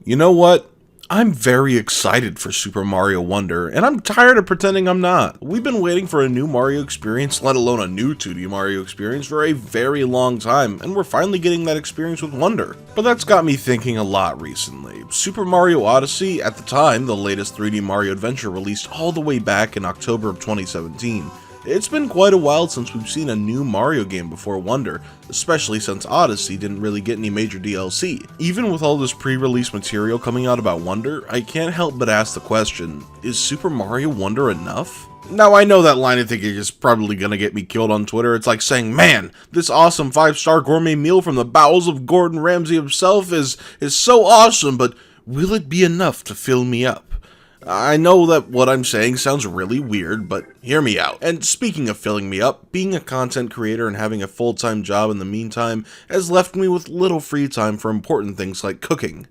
You know what? I'm very excited for Super Mario Wonder, and I'm tired of pretending I'm not. We've been waiting for a new Mario experience, let alone a new 2D Mario experience, for a very long time, and we're finally getting that experience with Wonder. But that's got me thinking a lot recently. Super Mario Odyssey, at the time, the latest 3D Mario adventure, released all the way back in October of 2017. It's been quite a while since we've seen a new Mario game before Wonder, especially since Odyssey didn't really get any major DLC. Even with all this pre-release material coming out about Wonder, I can't help but ask the question, is Super Mario Wonder enough? Now, I know that line of thinking is probably gonna get me killed on Twitter. It's like saying, man, this awesome 5-star gourmet meal from the bowels of Gordon Ramsay himself is so awesome, but will it be enough to fill me up? I know that what I'm saying sounds really weird, but hear me out. And speaking of filling me up, being a content creator and having a full-time job in the meantime has left me with little free time for important things like cooking.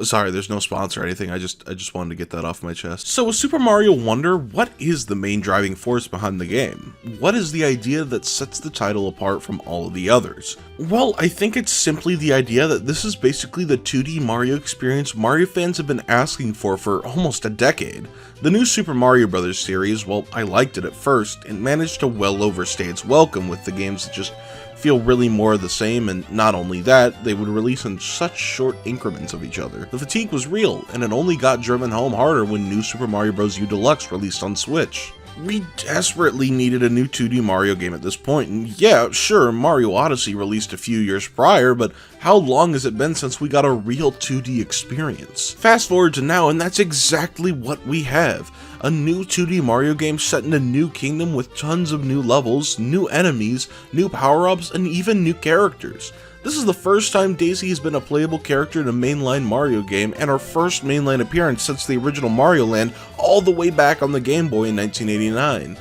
Sorry, there's no sponsor or anything, I just wanted to get that off my chest. So with Super Mario Wonder, what is the main driving force behind the game? What is the idea that sets the title apart from all of the others? Well, I think it's simply the idea that this is basically the 2D Mario experience Mario fans have been asking for almost a decade. The new Super Mario Bros. Series, well, I liked it at first, it managed to well overstay its welcome with the games that just feel really more of the same, and not only that, they would release in such short increments of each other. The fatigue was real, and it only got driven home harder when new Super Mario Bros. U Deluxe released on Switch. We desperately needed a new 2D Mario game at this point, and yeah, sure, Mario Odyssey released a few years prior, but how long has it been since we got a real 2D experience? Fast forward to now, and that's exactly what we have. A new 2D Mario game set in a new kingdom with tons of new levels, new enemies, new power-ups, and even new characters. This is the first time Daisy has been a playable character in a mainline Mario game, and her first mainline appearance since the original Mario Land all the way back on the Game Boy in 1989.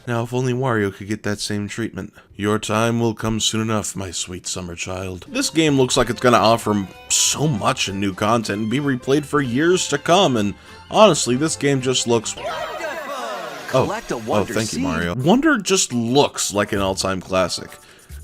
Now, if only Wario could get that same treatment. Your time will come soon enough, my sweet summer child. This game looks like it's gonna offer so much in new content and be replayed for years to come, and honestly, this game just looks... Oh, thank you, Mario. Wonder just looks like an all-time classic.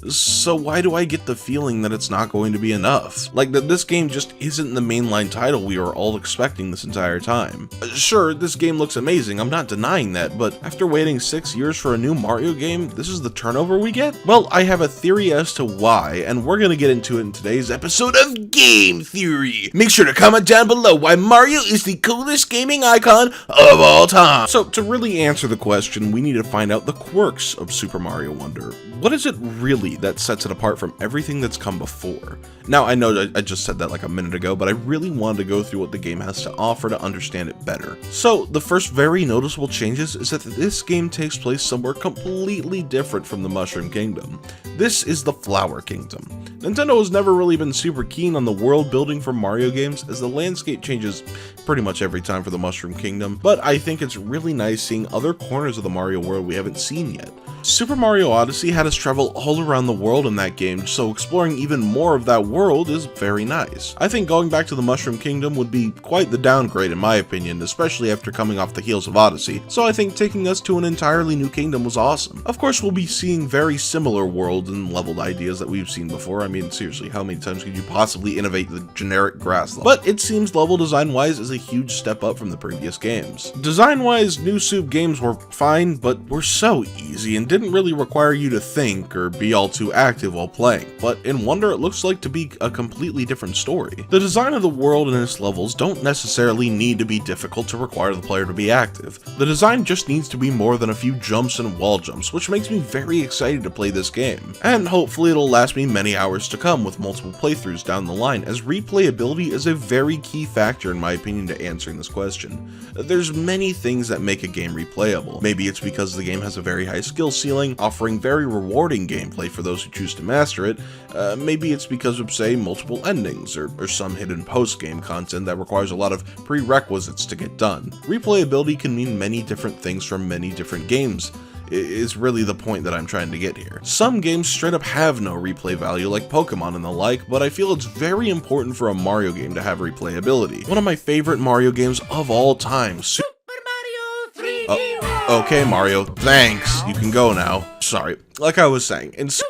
So why do I get the feeling that it's not going to be enough? Like that this game just isn't the mainline title we were all expecting this entire time. Sure, this game looks amazing, I'm not denying that, but after waiting 6 years for a new Mario game, this is the turnover we get? Well, I have a theory as to why, and we're gonna get into it in today's episode of Game Theory. Make sure to comment down below why Mario is the coolest gaming icon of all time. So to really answer the question, we need to find out the quirks of Super Mario Wonder. What is it really that sets it apart from everything that's come before? Now, I know I just said that like a minute ago, but I really wanted to go through what the game has to offer to understand it better. So, the first very noticeable changes is that this game takes place somewhere completely different from the Mushroom Kingdom. This is the Flower Kingdom. Nintendo has never really been super keen on the world building for Mario games, as the landscape changes pretty much every time for the Mushroom Kingdom, but I think it's really nice seeing other corners of the Mario world we haven't seen yet. Super Mario Odyssey had us travel all around the world in that game, so exploring even more of that world is very nice. I think going back to the Mushroom Kingdom would be quite the downgrade in my opinion, especially after coming off the heels of Odyssey, so I think taking us to an entirely new kingdom was awesome. Of course, we'll be seeing very similar worlds and leveled ideas that we've seen before. I mean, seriously, how many times could you possibly innovate the generic grass level? But it seems level design-wise is a huge step up from the previous games. Design-wise, new Soup games were fine, but were so easy and didn't really require you to think or be all too active while playing, but in Wonder it looks like to be a completely different story. The design of the world and its levels don't necessarily need to be difficult to require the player to be active. The design just needs to be more than a few jumps and wall jumps, which makes me very excited to play this game. And hopefully it'll last me many hours to come with multiple playthroughs down the line, as replayability is a very key factor in my opinion to answering this question. There's many things that make a game replayable. Maybe it's because the game has a very high skill ceiling, offering very rewarding gameplay for those who choose to master it. Maybe it's because of, say, multiple endings, or some hidden post-game content that requires a lot of prerequisites to get done. Replayability can mean many different things from many different games, is really the point that I'm trying to get here. Some games straight up have no replay value like Pokemon and the like, but I feel it's very important for a Mario game to have replayability. One of my favorite Mario games of all time, Super Mario 3D World. Okay, Mario, thanks. You can go now. Sorry. Like I was saying, in Super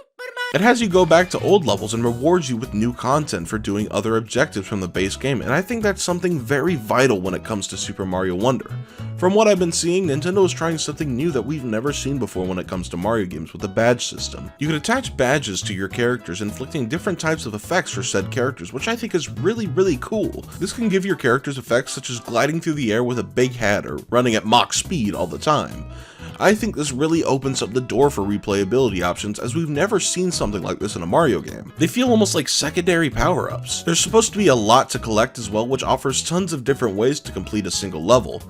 It has you go back to old levels and rewards you with new content for doing other objectives from the base game, and I think that's something very vital when it comes to Super Mario Wonder. From what I've been seeing, Nintendo is trying something new that we've never seen before when it comes to Mario games with the badge system. You can attach badges to your characters, inflicting different types of effects for said characters, which I think is really cool. This can give your characters effects such as gliding through the air with a big hat or running at Mach speed all the time. I think this really opens up the door for replayability options, as we've never seen something like this in a Mario game. They feel almost like secondary power-ups. There's supposed to be a lot to collect as well, which offers tons of different ways to complete a single level.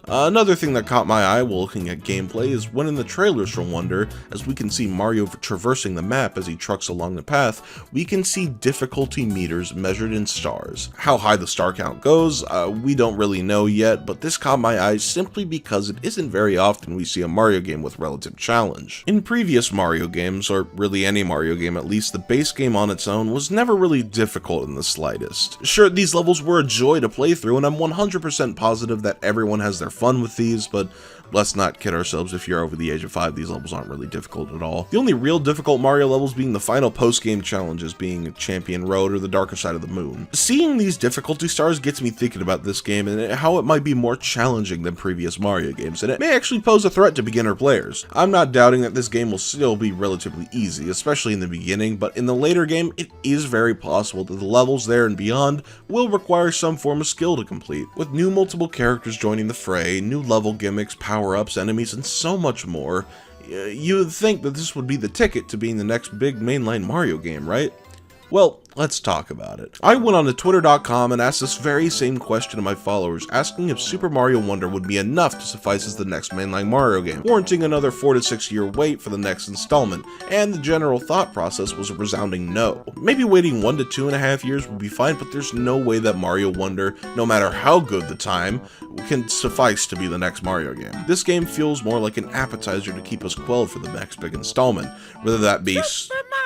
Another thing that caught my eye while looking at gameplay is when in the trailers for Wonder, as we can see Mario traversing the map as he trucks along the path, we can see difficulty meters measured in stars. How high the star count goes, we don't really know yet, but this caught my eye simply because it isn't very often we see a Mario game with relative challenge. In previous Mario games, or really any Mario game at least, the base game on its own was never really difficult in the slightest. Sure, these levels were a joy to play through, and I'm 100% positive that everyone has their fun with these, but let's not kid ourselves, if you're over the age of 5, these levels aren't really difficult at all. The only real difficult Mario levels being the final post-game challenges, being Champion Road or the Darker Side of the Moon. Seeing these difficulty stars gets me thinking about this game and how it might be more challenging than previous Mario games, and it may actually pose a threat to beginner players. I'm not doubting that this game will still be relatively easy, especially in the beginning, but in the later game, it is very possible that the levels there and beyond will require some form of skill to complete. With new multiple characters joining the fray, new level gimmicks, power-ups, enemies, and so much more, you would think that this would be the ticket to being the next big mainline Mario game, right? Well, let's talk about it. I went on to twitter.com and asked this very same question to my followers, asking if Super Mario Wonder would be enough to suffice as the next mainline Mario game, warranting another 4 to 6 year wait for the next installment, and the general thought process was a resounding no. Maybe waiting 1 to 2.5 years would be fine, but there's no way that Mario Wonder, no matter how good the time, can suffice to be the next Mario game. This game feels more like an appetizer to keep us quelled for the next big installment, whether that be Super Mario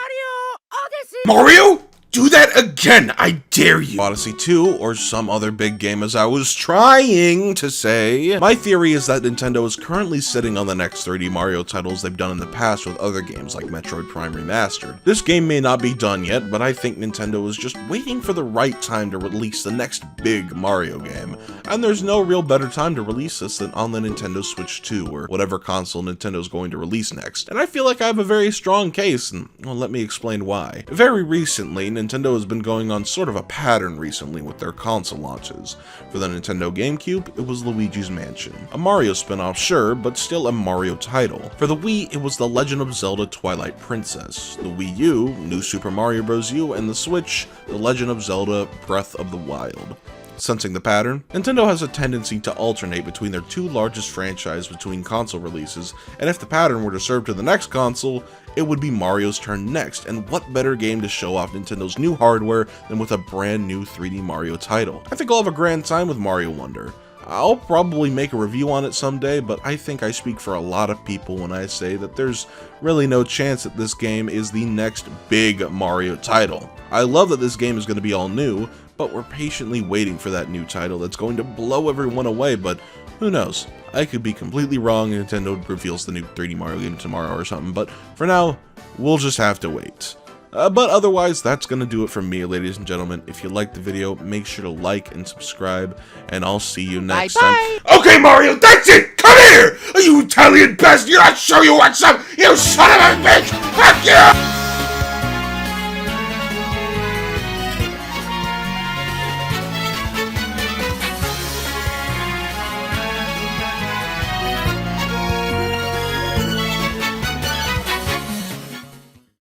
Odyssey! Mario? Do that again, I dare you! Odyssey 2, or some other big game, as I was trying to say. My theory is that Nintendo is currently sitting on the next 30 Mario titles they've done in the past with other games like Metroid Prime Remastered. This game may not be done yet, but I think Nintendo is just waiting for the right time to release the next big Mario game. And there's no real better time to release this than on the Nintendo Switch 2, or whatever console Nintendo's going to release next. And I feel like I have a very strong case, and well, let me explain why. Very recently, Nintendo has been going on sort of a pattern recently with their console launches. For the Nintendo GameCube, it was Luigi's Mansion. A Mario spin-off, sure, but still a Mario title. For the Wii, it was The Legend of Zelda Twilight Princess. The Wii U, New Super Mario Bros. U, and the Switch, The Legend of Zelda Breath of the Wild. Sensing the pattern, Nintendo has a tendency to alternate between their two largest franchises between console releases, and if the pattern were to serve to the next console, it would be Mario's turn next, and what better game to show off Nintendo's new hardware than with a brand new 3D Mario title. I think I'll have a grand time with Mario Wonder. I'll probably make a review on it someday, but I think I speak for a lot of people when I say that there's really no chance that this game is the next big Mario title. I love that this game is going to be all new, but we're patiently waiting for that new title that's going to blow everyone away, but who knows? I could be completely wrong and Nintendo reveals the new 3D Mario game tomorrow or something, but for now, we'll just have to wait. But otherwise, that's going to do it from me, ladies and gentlemen. If you liked the video, make sure to like and subscribe, and I'll see you next time. Okay, Mario, that's it! Come here! You Italian bastard! I'll show you what's up! You son of a bitch! Fuck you!